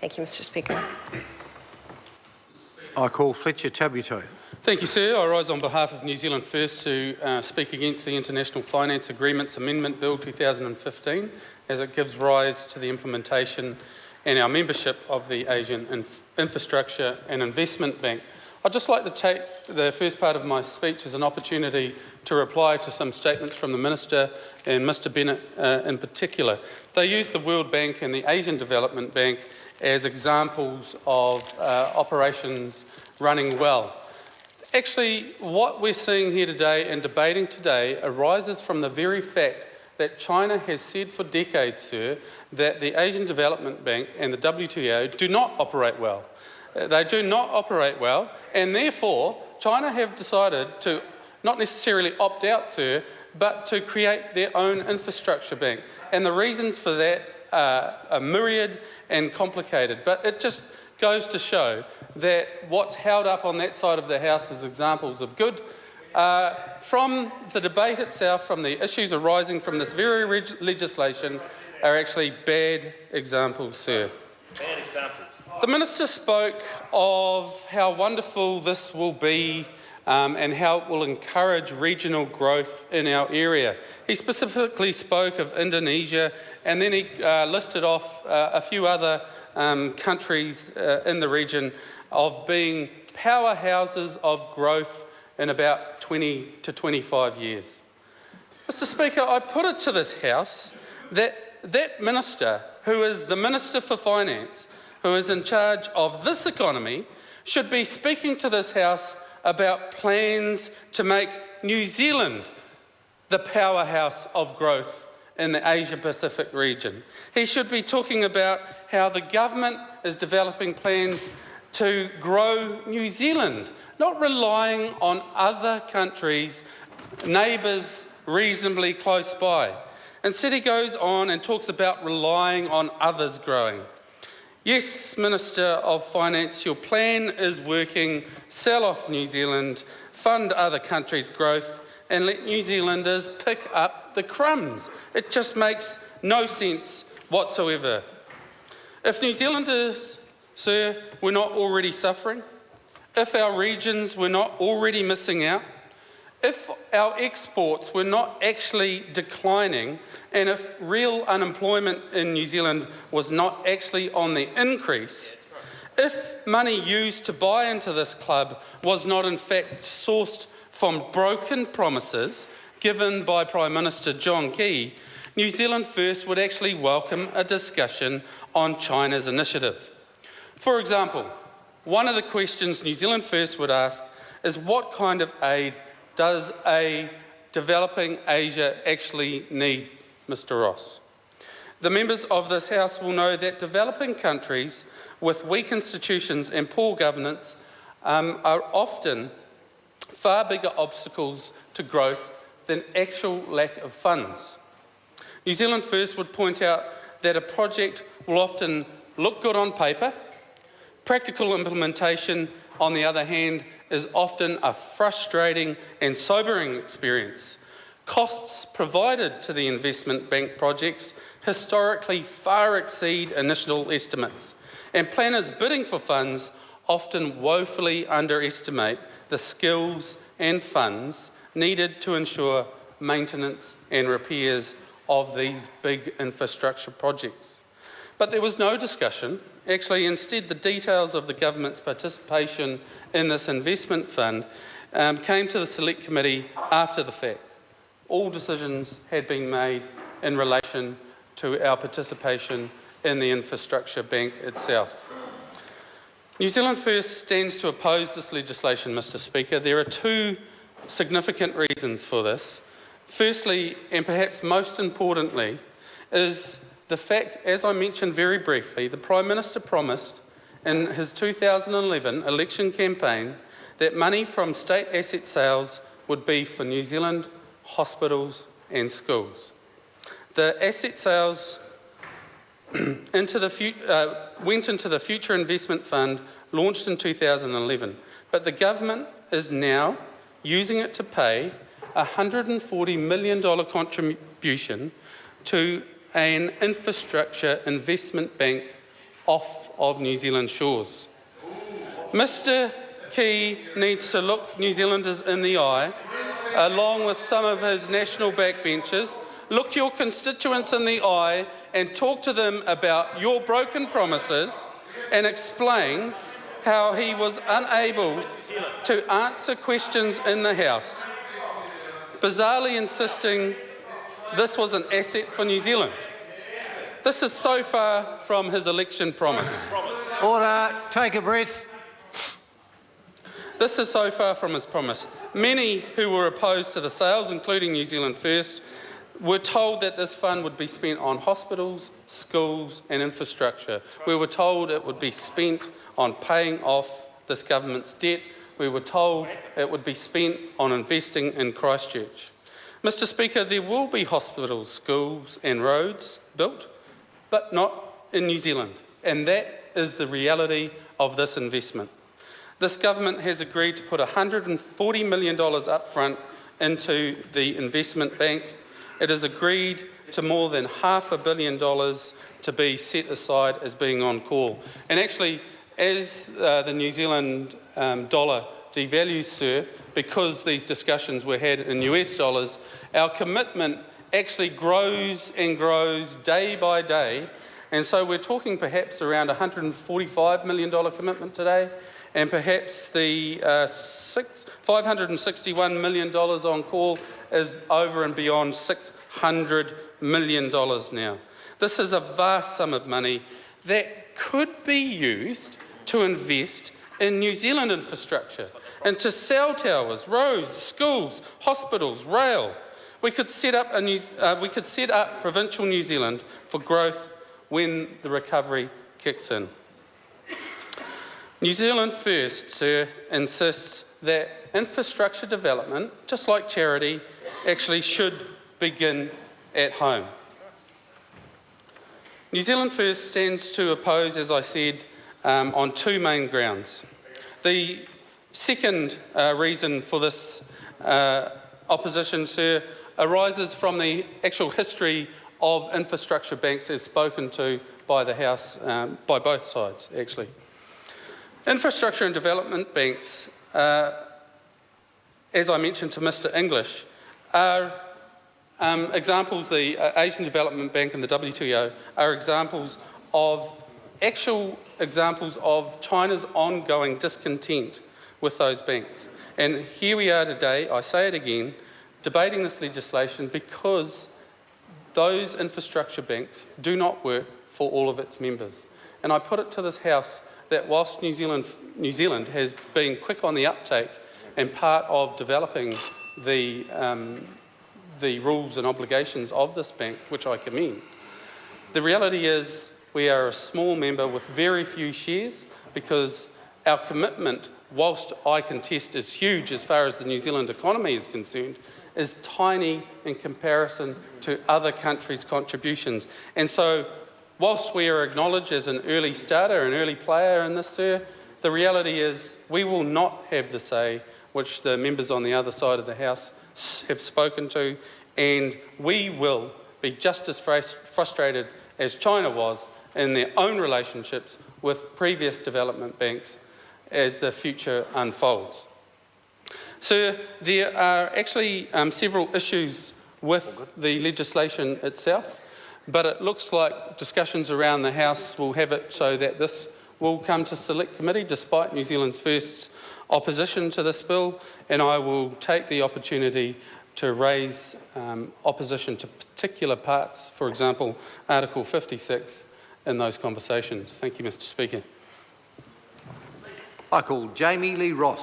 Thank you, Mr. Speaker. I call Fletcher Tabuteau. Thank you, sir. I rise on behalf of New Zealand First to speak against the International Finance Agreements Amendment Bill 2015 as it gives rise to the implementation and our membership of the Asian Infrastructure and Investment Bank. I'd just like to take the first part of my speech as an opportunity to reply to some statements from the Minister and Mr Bennett in particular. They used the World Bank and the Asian Development Bank as examples of operations running well. Actually, what we're seeing here today and debating today arises from the very fact that China has said for decades, sir, that the Asian Development Bank and the WTO do not operate well. They do not operate well, and therefore China have decided to not necessarily opt out, sir, but to create their own infrastructure bank. And the reasons for that are myriad and complicated, but it just goes to show that what's held up on that side of the House as examples of good. From the debate itself, from the issues arising from this very legislation, are actually bad examples, sir. Bad examples. The Minister spoke of how wonderful this will be and how it will encourage regional growth in our area. He specifically spoke of Indonesia, and then he listed off a few other countries in the region of being powerhouses of growth in about 20 to 25 years. Mr Speaker, I put it to this House that that Minister, who is the Minister for Finance, who is in charge of this economy, should be speaking to this House about plans to make New Zealand the powerhouse of growth in the Asia-Pacific region. He should be talking about how the government is developing plans to grow New Zealand, not relying on other countries, neighbours reasonably close by. Instead, he goes on and talks about relying on others growing. Yes, Minister of Finance, your plan is working. Sell off New Zealand, fund other countries' growth, and let New Zealanders pick up the crumbs. It just makes no sense whatsoever. If New Zealanders, sir, were not already suffering, if our regions were not already missing out, if our exports were not actually declining, and if real unemployment in New Zealand was not actually on the increase, if money used to buy into this club was not in fact sourced from broken promises given by Prime Minister John Key, New Zealand First would actually welcome a discussion on China's initiative. For example, one of the questions New Zealand First would ask is what kind of aid does a developing Asia actually need, Mr Ross? The members of this House will know that developing countries with weak institutions and poor governance are often far bigger obstacles to growth than actual lack of funds. New Zealand First would point out that a project will often look good on paper. Practical implementation, on the other hand, is often a frustrating and sobering experience. Costs provided to the investment bank projects historically far exceed initial estimates, and planners bidding for funds often woefully underestimate the skills and funds needed to ensure maintenance and repairs of these big infrastructure projects. But there was no discussion. Actually, instead, the details of the government's participation in this investment fund came to the Select Committee after the fact. All decisions had been made in relation to our participation in the infrastructure bank itself. New Zealand First stands to oppose this legislation, Mr Speaker. There are two significant reasons for this. Firstly, and perhaps most importantly, is the fact, as I mentioned very briefly, the Prime Minister promised in his 2011 election campaign that money from state asset sales would be for New Zealand hospitals and schools. The asset sales went into the Future Investment Fund launched in 2011, but the government is now using it to pay a $140 million contribution to an infrastructure investment bank off of New Zealand shores. Mr Key needs to look New Zealanders in the eye, along with some of his national backbenchers. Look your constituents in the eye and talk to them about your broken promises and explain how he was unable to answer questions in the House, bizarrely insisting this was an asset for New Zealand. This is so far from his election promise. Order. Take a breath. This is so far from his promise. Many who were opposed to the sales, including New Zealand First, were told that this fund would be spent on hospitals, schools and infrastructure. We were told it would be spent on paying off this government's debt. We were told it would be spent on investing in Christchurch. Mr Speaker, there will be hospitals, schools and roads built, but not in New Zealand. And that is the reality of this investment. This government has agreed to put $140 million up front into the investment bank. It has agreed to more than $500 million to be set aside as being on call. And actually, as the New Zealand dollar devalues, sir, because these discussions were had in US dollars, our commitment actually grows and grows day by day. And so we're talking perhaps around $145 million commitment today, and perhaps the $561 million on call is over and beyond $600 million now. This is a vast sum of money that could be used to invest in New Zealand infrastructure, into cell towers, roads, schools, hospitals, rail. We could set up provincial New Zealand for growth when the recovery kicks in. New Zealand First, sir, insists that infrastructure development, just like charity, actually should begin at home. New Zealand First stands to oppose, as I said, on two main grounds. The second reason for this opposition, sir, arises from the actual history of infrastructure banks as spoken to by the House, by both sides, actually. Infrastructure and development banks, as I mentioned to Mr English, are examples, the Asian Development Bank and the WTO are actual examples of China's ongoing discontent with those banks. And here we are today, I say it again, debating this legislation because those infrastructure banks do not work for all of its members. And I put it to this House that whilst New Zealand has been quick on the uptake and part of developing the rules and obligations of this bank, which I commend, the reality is we are a small member with very few shares because our commitment, whilst I contest is huge as far as the New Zealand economy is concerned, is tiny in comparison to other countries' contributions. And so, whilst we are acknowledged as an early starter, an early player in this, sir, the reality is we will not have the say which the members on the other side of the House have spoken to, and we will be just as frustrated as China was in their own relationships with previous development banks as the future unfolds. Sir, there are actually several issues with the legislation itself, but it looks like discussions around the House will have it so that this will come to select committee despite New Zealand's First's opposition to this bill, and I will take the opportunity to raise opposition to particular parts, for example, Article 56, in those conversations. Thank you, Mr Speaker. I call Jamie Lee Ross.